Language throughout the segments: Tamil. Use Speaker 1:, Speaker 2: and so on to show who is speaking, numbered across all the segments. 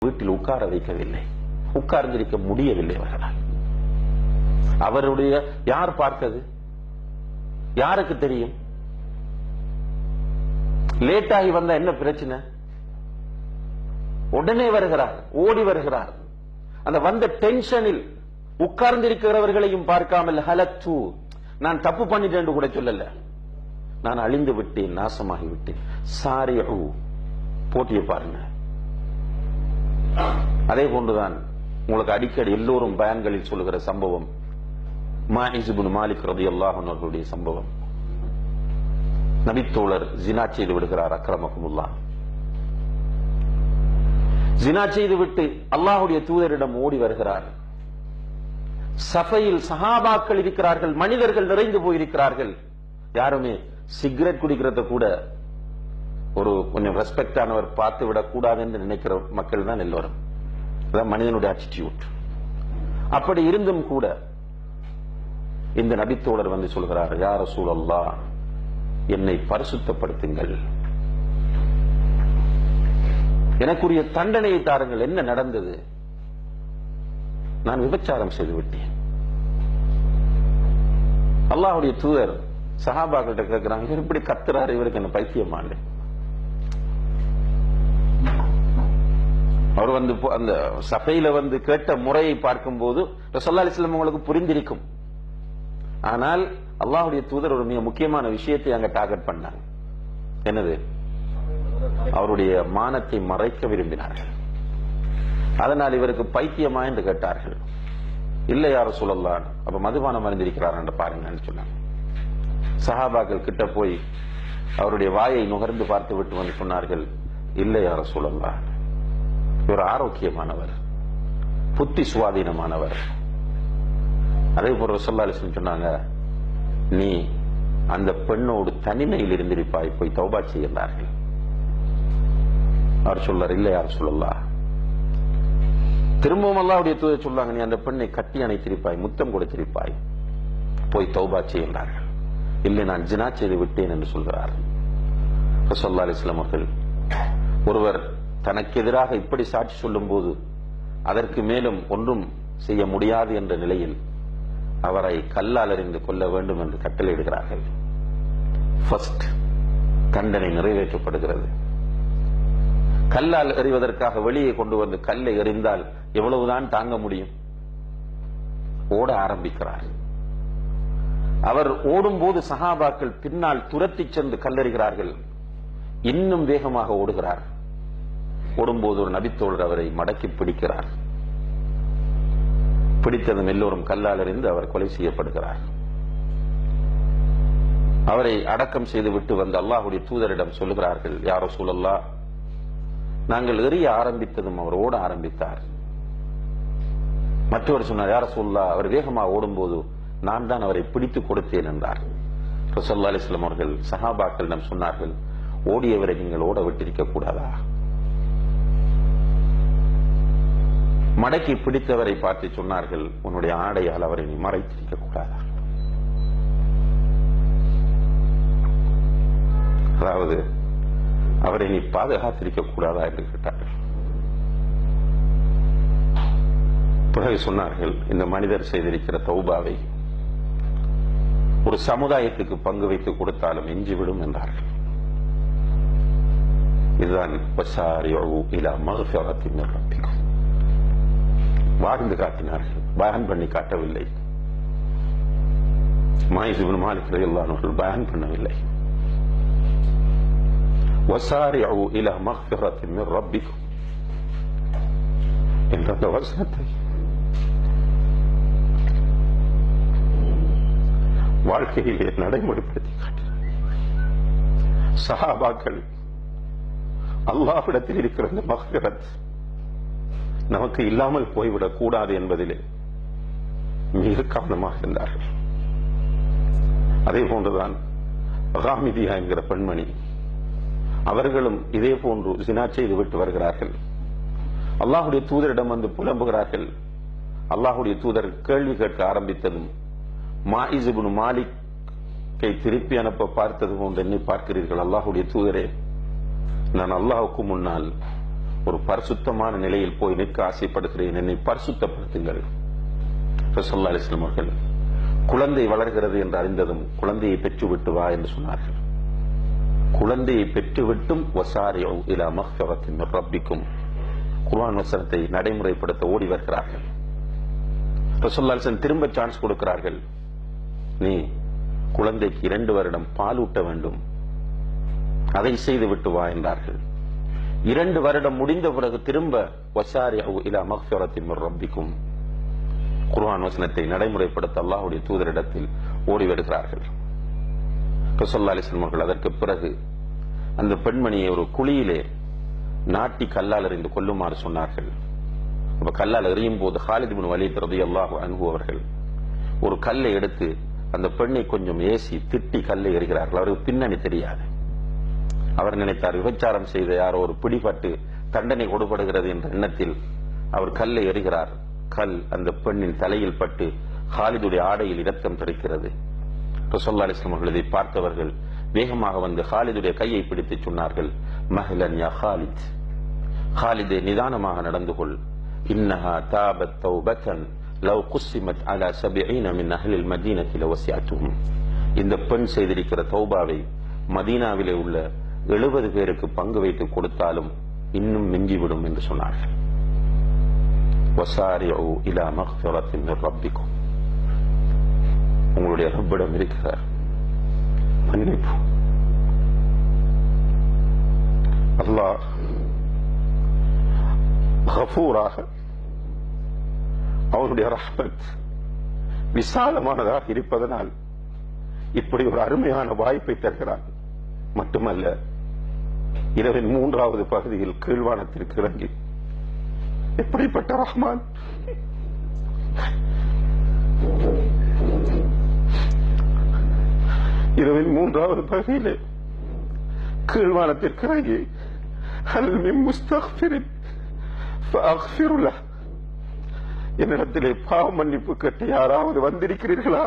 Speaker 1: வீட்டில் உட்கார வைக்கவில்லை, உட்கார்ந்திருக்க முடியவில்லை அவர்களால். அவருடைய யார் பார்த்தது, யாருக்கு தெரியும்? லேட்டாகி வந்தா என்ன பிரச்சனை? உடனே வருகிறார், ஓடி வருகிறார். அந்த வந்த டென்ஷனில் உட்கார்ந்திருக்கிறவர்களையும் பார்க்காமல் ஹலத்து, நான் தப்பு பண்ணிட்டேன் கூட சொல்லல, நான் அழிந்து விட்டேன், நாசமாகி விட்டேன். சாரிஉ, போட்டியை பாருங்க. அதே போன்றுதான் உங்களுக்கு அடிக்கடி எல்லோரும் பயான்களில் சொல்லுகிற சம்பவம் மாஇஸ் இப்னு மாலிக் ரலியல்லாஹு அன்ஹு அவர்களுடைய சம்பவம். நபித்தோழர் ஜினா செய்து விடுகிறார். அக்ரமகுமுல்லாஹ், ஜினா செய்து விட்டு அல்லாஹ்வுடைய தூதரிடம் ஓடி வருகிறார். சஃபையில் சஹாபாக்கள் இருக்கிறார்கள், மனிதர்கள் நிறைந்து போயிருக்கிறார்கள். யாருமே சிகரெட் குடிக்கிறத கூட ஒரு கொஞ்சம் ரெஸ்பெக்ட் ஆனவர் பார்த்து விடக் கூடாது என்று நினைக்கிற மக்கள் தான் எல்லோரும். அதான் மனிதனுடைய ஆட்டிடியூட். அப்படி இருந்தும் கூட இந்த நபித்தோழர் வந்து சொல்கிறார், யா ரசூலல்லாஹ், என்னை பரிசுத்தப்படுத்துங்கள், எனக்குரிய தண்டனையை தாருங்கள். என்ன நடந்தது? நான் விபச்சாரம் செய்து விட்டேன். அல்லாஹ்வுடைய தூதர் சஹாபாக்கிட்ட கேட்கிறாங்க, இவர் இப்படி கத்துறாரு, இவருக்கு என்ன பைத்தியமானே? அவர் வந்து அந்த சபையில வந்து கேட்ட முறையை பார்க்கும் போது ரசூலுல்லாஹி அலைஹி வஸல்லம் உங்களுக்கு புரிந்திருக்கும். ஆனால் அல்லாஹ்வுடைய தூதர் ஒரு மிக முக்கியமான விஷயத்தை அங்க டார்கெட் பண்ணாங்க. என்னது? அவருடைய மானத்தை மறைக்க விரும்பினார்கள். அதனால் இவருக்கு பைத்தியமா என்று கேட்டார்கள். இல்லை யா ரசூலல்லாஹ், அப்ப மதுபானம் அறிந்திருக்கிறார் என்று பாருங்கன்னு சொன்னாங்க. சஹாபாக்கள் கிட்ட போய் அவருடைய வாயை நுகர்ந்து பார்த்து விட்டு வந்து சொன்னார்கள், இல்லை யா ரசூலல்லாஹ், இவர் ஆரோக்கியமானவர், புத்தி சுவாதீனமானவர். அதே போல ரசூலுல்லாஹி அலைஹி வஸல்லம் சொன்னாங்க, நீ அந்த பெண்ணோடு தனிமையில் இருந்திருப்பாய், போய் தௌபா செய்கிறார்கள். அவர் சொல்றார், இல்லை யா ரசூலல்லாஹ். திரும்பவும் அல்லாஹ்வுடைய தூதர் சொல்றாங்க, நீ அந்த பெண்ணை கட்டி அணைத்திருப்பாய், முத்தம் கொடுத்திருப்பாய், போய் தௌபா செய்கிறார்கள். இல்லை, நான் ஜினா செய்து விட்டேன் என்று சொல்கிறார். ரசூலுல்லாஹி அலைஹி வஸல்லம் அவர்கள், ஒருவர் தனக்கு எதிராக இப்படி சாட்சி சொல்லும் போது அதற்கு மேலும் ஒன்றும் செய்ய முடியாது என்ற நிலையில் அவரை கல்லால் எறிந்து கொள்ள வேண்டும் என்று கட்டளையிடுகிறார்கள். ஃபர்ஸ்ட் தண்டனை நிறைவேற்றப்படுகிறது. கல்லால் எறிவதற்காக வெளியே கொண்டு வந்து கல்லை எறிந்தால் எவ்வளவுதான் தாங்க முடியும்? ஓட ஆரம்பிக்கிறார். அவர் ஓடும் போது சஹாபாக்கள் பின்னால் துரத்தி சென்று கல்லெறிகிறார்கள். இன்னும் வேகமாக ஓடுகிறார். ஓடும்போது ஒரு நபித்தோழர் அவரை மடக்கி பிடிக்கிறார். பிடித்ததும் எல்லோரும் கல்லால் எறிந்து அவர் கொலை செய்யப்படுகிறார். அவரை அடக்கம் செய்து விட்டு வந்து அல்லாஹ்வுடைய தூதரிடம் சொல்லுகிறார்கள், யா ரசூலல்லாஹ், நாங்கள் எறிய ஆரம்பித்ததும் அவர் ஓட ஆரம்பித்தார். மற்றவர் சொன்னார், யா ரசூலல்லாஹ், அவர் வேகமாக ஓடும்போது நான் தான் அவரை பிடித்து கொடுத்தேன் என்றார். ரசூலுல்லாஹி அலைஹி வஸல்லம் அவர்கள் சஹாபாக்களிடம் சொன்னார்கள், ஓடியவரை நீங்கள் ஓட விட்டிருக்க கூடாதா? மடக்கி பிடித்தவரை பார்த்து சொன்னார்கள், உன்னுடைய ஆடையால் அவரை நீ மறைத்திருக்க கூடாதா? அதாவது அவரை நீ பாதுகாத்திருக்க கூடாதா என்று கேட்டார்கள். பிறகு சொன்னார்கள், இந்த மனிதர் செய்திருக்கிற தௌபாவை ஒரு சமுதாயத்துக்கு பங்கு வைத்து கொடுத்தாலும் எஞ்சிவிடும் என்றார்கள். இதுதான் வஸாரிஉ இலா மக்ஃபிரத்தின் மின் ரப்பிக்கும். வாழ்ந்து காட்டினார்கள், பயான் பண்ணி காட்டவில்லை. மாயிஸ் இப்னு மாலிக் ரலியல்லாஹு அன்ஹு அவர்கள் பயான் பண்ணவில்லை. வஸாரிஉ இலா மக்ஃபிரத்தின் மின் ரப்பிக்கும் என்ற அந்த வசனத்தை வாழ்க்கையிலே நடைமுறைப்படுத்தி காட்டினார். சஹாபாக்கள் அல்லாஹ்விடத்தில் இருக்கிற இந்த மக்ஃபிரத் நமக்கு இல்லாமல் போய்விடக் கூடாது என்பதிலே மிக கவனமாக இருந்தார்கள். அதே போன்றுதான் ராமிதியா என்கிற பெண்மணி, அவர்களும் இதே போன்று ஜினா செய்து விட்டு வருகிறார்கள். அல்லாஹ்வுடைய தூதரிடம் வந்து புலம்புகிறார்கள். அல்லாஹ்வுடைய தூதர் கேள்வி கேட்க ஆரம்பித்ததும், மாயிஸ் இப்னு மாலிக்கை திருப்பி அனுப்ப பார்த்தது போன்று என்னை பார்க்கிறீர்கள்? அல்லாஹ்வுடைய தூதரே, நான் அல்லாஹ்வுக்கு முன்னால் ஒரு பரிசுத்தமான நிலையில் போய் நிற்க ஆசைப்படுகிறேன், என்னை பரிசுத்தப்படுத்துங்கள். ஸல்லல்லாஹு அலைஹி வஸல்லம் அவர்கள் குழந்தை வளர்கிறது என்று அறிந்ததும் குழந்தையை பெற்றுவிட்டு வா என்று சொன்னார்கள். குழந்தையை பெற்றுவிட்டும் வஸாரிஉ இலா மக்ஃபிரத்தின் மின் ரப்பிக்கும் குர்ஆன் வசனத்தை நடைமுறைப்படுத்த ஓடி வருகிறார்கள். ஸல்லல்லாஹு அலைஹி வஸல்லம் திரும்ப சான்ஸ் கொடுக்கிறார்கள். நீ குழந்தைக்கு 2 வருடம் பால் ஊட்ட வேண்டும், அதை செய்து விட்டு வா என்றார்கள். 2 வருடம் முடிந்த பிறகு திரும்ப வஸாரிஉ இலா மக்ஃபிரத்தின் மின் ரப்பிக்கும் குர்ஆன் வசனத்தை நடைமுறைப்படுத்த அல்லாஹ்வுடைய தூதரிடத்தில் ஓடி வருகிறார்கள். ஸல்லல்லாஹு அலைஹி வஸல்லம் அவர்கள் அதற்கு பிறகு அந்த பெண்மணியை ஒரு குழியிலே நாட்டி கல்லால் எறிந்து கொல்லுமாறு சொன்னார்கள். அப்ப கல்லால் எறியும் போது ஹாலித் இப்னு வலீத் ரலியல்லாஹு அன்ஹு அவர்கள் ஒரு கல்லை எடுத்து அந்த பெண்ணை கொஞ்சம் ஏசி திட்டி கல்லை எறிகிறார்கள். அவருக்கு பின்னணி தெரியாது. அவர் நினைத்தார் விபச்சாரம் செய்த யாரோ ஒரு பிடிபட்டு தண்டனை கொடுப்படுகிறது என்ற எண்ணத்தில் அவர் கல்லை எறிகிறார். கல் அந்த பெண்ணின் தலையில் பட்டு ஹாலிதுடைய ஆடையில் இரத்தம் தெரிக்கிறது. ஸல்லல்லாஹு அலைஹி வஸல்லம் அவர்கள் இதை பார்த்தவர்கள் வேகமாக வந்து ஹாலிதுடைய கையை பிடித்து சொன்னார்கள், மஹ்லன் யா ஹாலித், ஹாலிதே நிதானமாக நடந்து கொள். இன்னஹா தாபத் தௌபத்தன் லவ் குஸ்ஸிமத் அலா 70 மின் அஹ்லில் மதீனத்தி லவஸிஅத்துஹும். இந்த பெண் செய்திருக்கிற தௌபாவை மதீனாவிலே உள்ள 70 பேருக்கு பங்கு வைத்து கொடுத்தாலும் இன்னும் மிஞ்சிவிடும் என்று சொன்னார்கள். வஸாரிஉ இலா மக்ஃபிரத்தின் மின் ரப்பிக்கும், உங்களுடைய ரப்பிடம் இருக்கிற மன்னிப்பு. அல்லாஹ் கஃபூராக, அவனுடைய ரஹ்மத் விசாலமானதாக இருப்பதனால் இப்படி ஒரு அருமையான வாய்ப்பை தருகிறான். மட்டுமல்ல, இரவின் 3வது பகுதியில் கீழ்வானத்திற்கு இறங்கி எப்படிப்பட்ட ரஹ்மான், இரவின் 3வது பகுதியிலே கீழ்வானத்திற்கு இறங்கி ஹல் மின் முஸ்தக்ஃபிரின் ஃபஅக்ஃபிரு லஹ், என்னிடத்திலே பாவ மன்னிப்பு கேட்டு யாராவது வந்திருக்கிறீர்களா?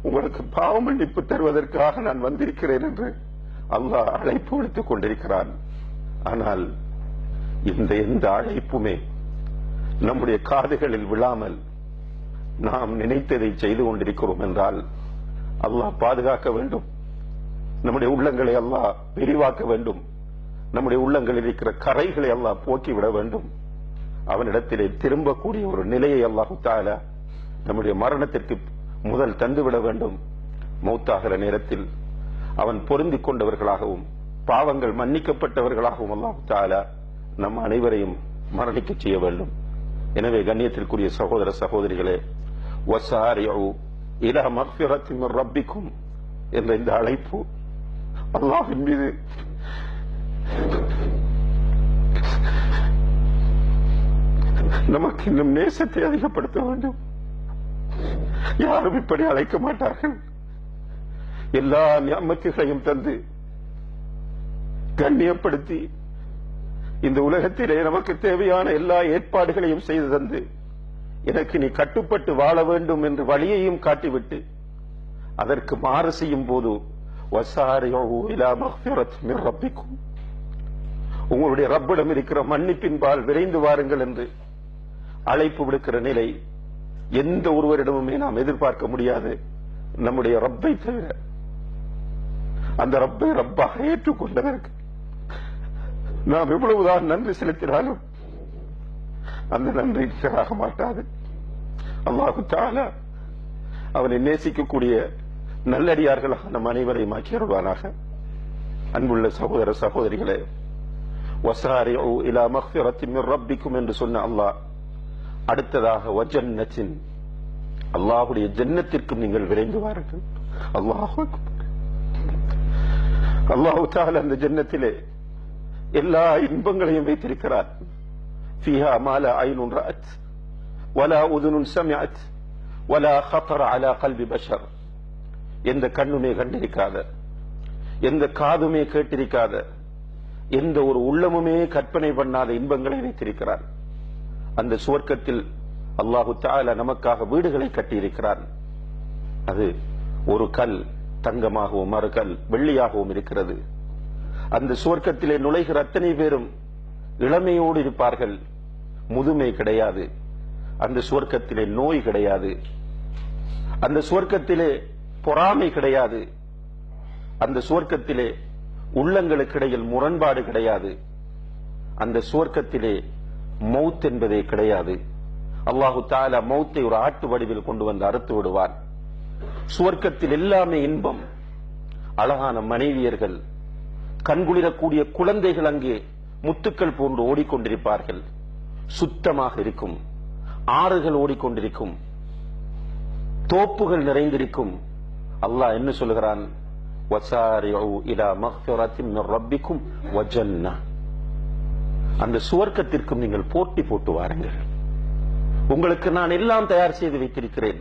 Speaker 1: உங்களுக்கு பாவ மன்னிப்பு தருவதற்காக நான் வந்திருக்கிறேன் என்று அல்லாஹ் அழைப்பு விடுத்துக் கொண்டிருக்கிறான். ஆனால் இந்த எந்த அழைப்புமே நம்முடைய காதுகளில் விழாமல் நாம் நினைத்ததை செய்து கொண்டிருக்கிறோம் என்றால் அல்லாஹ் பாதுகாக்க வேண்டும். நம்முடைய உள்ளங்களை அல்லாஹ் விரிவாக்க வேண்டும். நம்முடைய உள்ளங்களில் இருக்கிற கரைகளை அல்லாஹ் போக்கிவிட வேண்டும். அவனிடத்திலே திரும்பக்கூடிய ஒரு நிலையை அல்லாஹு தஆலா நம்முடைய மரணத்திற்கு முதல் தந்துவிட வேண்டும். மௌத்தாகிற நேரத்தில் அவன் பொருந்திக் கொண்டவர்களாகவும் பாவங்கள் மன்னிக்கப்பட்டவர்களாகவும் அல்லாஹு தஆலா நம் அனைவரையும் மரணிக்க செய்ய வேண்டும். எனவே கண்ணியத்திற்குரிய சகோதர சகோதரிகளே, வஸாரிஉ இலா மக்ஃபிரத்தின் மின் ரப்பிக்கும் என்ற இந்த அழைப்பு அல்லாஹ்வின் மீது நமக்கு இன்னும் நேசத்தை அதிகப்படுத்த வேண்டும். யாரும் இப்படி அழைக்க மாட்டார்கள். எல்லா நியமத்துகளையும் தந்து கண்ணியப்படுத்தி இந்த உலகத்திலே நமக்கு தேவையான எல்லா ஏற்பாடுகளையும் செய்து தந்து எனக்கு நீ கட்டுப்பட்டு வாழ வேண்டும் என்று வழியையும் காட்டிவிட்டு அதற்கு மாறு செய்யும் போது வஸாரிஉ இலா மக்ஃபிரத்தின் மின் ரப்பிக்கும், உங்களுடைய ரப்பிடம் இருக்கிற மன்னிப்பின் பால் விரைந்து வாருங்கள் என்று அழைப்பு விடுக்கிற நிலை எந்த ஒருவரிடமுமே நாம் எதிர்பார்க்க முடியாது, நம்முடைய ரப்பை தவிர. அந்த ரப்பை ரப்பாக ஏற்றுக்கொண்டதற்கு நாம் எவ்வளவுதான் நன்றி செலுத்தினாலும் அந்த நன்றி நிகராக மாட்டாது. அல்லாஹு தஆலா அவனை நேசிக்கக்கூடிய நல்லடியார்களாக நம் அனைவரையும் ஆக்கியருள்வானாக. அன்புள்ள சகோதர சகோதரிகளே, வஸாரிஉ இலா மக்ஃபிரத்தின் மின் ரப்பிக்கும் என்று சொன்ன அல்லாஹ் அடுத்ததாக வஜன்னத்தின், அல்லாஹ்வுடைய ஜன்னத்திற்கும் நீங்கள் விரைந்து வாருங்கள். அல்லாஹு அக்பர். அல்லாஹு தஆலா அந்த ஜன்னத்திலே எல்லா இன்பங்களையும் வைத்திருக்கிறார். ஃபீஹா மா லா ஐனுன் ரஅத் வலா உதுனுன் சமிஅத் வலா خطر على قلب بشر, எந்த கண்ணுமே கண்டிருக்காத, எந்த காதுமே கேட்டிருக்காத, எந்த ஒரு உள்ளமுமே கற்பனை பண்ணாத இன்பங்களை வைத்திருக்கிறார். அந்த சுவர்க்கத்தில் அல்லாஹு தஆலா நமக்காக வீடுகளை கட்டியிருக்கிறார். அது ஒரு கல் தங்கமாகவும் மறு கல் வெள்ளியாகவும் இருக்கிறது. அந்த சுவர்க்கத்திலே நுழைகிற அத்தனை பேரும் இளமையோடு இருப்பார்கள், முதுமை கிடையாது. அந்த சுவர்க்கத்திலே நோய் கிடையாது, அந்த சுவர்க்கத்திலே பொறாமை கிடையாது, அந்த சுவர்க்கத்திலே உள்ளங்களுக்கு இடையில் முரண்பாடு கிடையாது, அந்த சுவர்க்கத்திலே மௌத் என்பதே கிடையாது. அல்லாஹு தஆலா மௌத்தை ஒரு ஆட்டு வடிவில் கொண்டு வந்து அறுத்து விடுவார். சுவர்க்கத்தில் எல்லாமே இன்பம், அழகான மனைவியர்கள், கண்குளிரக்கூடிய குழந்தைகள் அங்கே முத்துக்கள் போன்று ஓடிக்கொண்டிருப்பார்கள். சுத்தமாக இருக்கும், ஆறுகள் ஓடிக்கொண்டிருக்கும், தோப்புகள் நிறைந்திருக்கும். அல்லாஹ் என்ன சொல்கிறான்? வஸாரிஉ இலா மக்ஃபிரத்தின் மின் ரப்பிக்கும் வ ஜன்னah. அந்த சுவர்க்கத்திற்கும் நீங்கள் போட்டி போட்டு வாருங்கள், உங்களுக்கு நான் எல்லாம் தயார் செய்து வைத்திருக்கிறேன்.